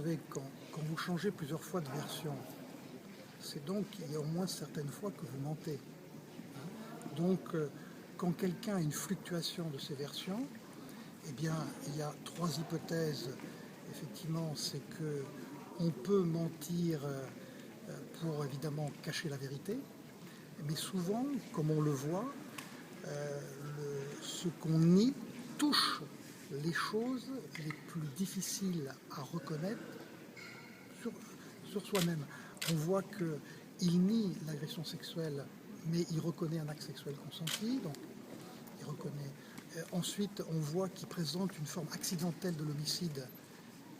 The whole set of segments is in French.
savez, quand vous changez plusieurs fois de version, c'est donc qu'il y a au moins certaines fois que vous mentez. Donc, quand quelqu'un a une fluctuation de ses versions, eh bien, il y a trois hypothèses. Effectivement, c'est que on peut mentir pour évidemment cacher la vérité, mais souvent, comme on le voit, ce qu'on nie touche les choses les plus difficiles à reconnaître sur soi-même. On voit qu'il nie l'agression sexuelle, mais il reconnaît un acte sexuel consenti, donc il reconnaît. Ensuite, on voit qu'il présente une forme accidentelle de l'homicide,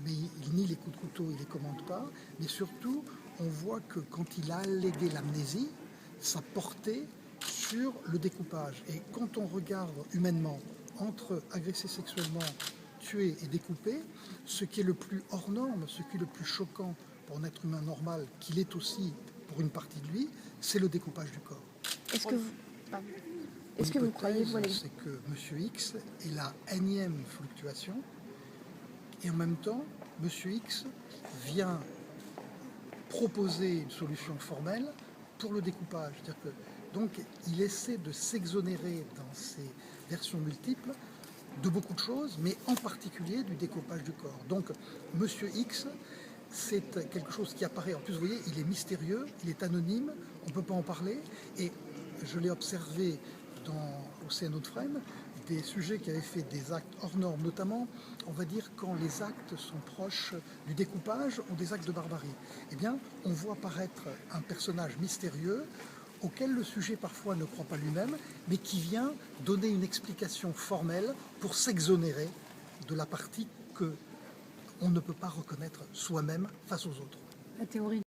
mais il nie les coups de couteau, il ne les commande pas. Mais surtout, on voit que quand il a allégué l'amnésie, ça portait sur le découpage. Et quand on regarde humainement entre agresser sexuellement, tuer et découper, ce qui est le plus hors norme, ce qui est le plus choquant pour un être humain normal, qu'il est aussi pour une partie de lui, c'est le découpage du corps. Est-ce que vous croyez, c'est que M. X est la énième fluctuation, et en même temps, M. X vient proposer une solution formelle pour le découpage. C'est-à-dire que, donc, il essaie de s'exonérer dans ses versions multiples de beaucoup de choses, mais en particulier du découpage du corps. Donc, M. X, c'est quelque chose qui apparaît, en plus, vous voyez, il est mystérieux, il est anonyme, on ne peut pas en parler, et je l'ai observé au CNO de Fresnes, des sujets qui avaient fait des actes hors normes, notamment, on va dire, quand les actes sont proches du découpage ou des actes de barbarie. Eh bien, on voit apparaître un personnage mystérieux auquel le sujet parfois ne croit pas lui-même, mais qui vient donner une explication formelle pour s'exonérer de la partie qu'on ne peut pas reconnaître soi-même face aux autres. La théorie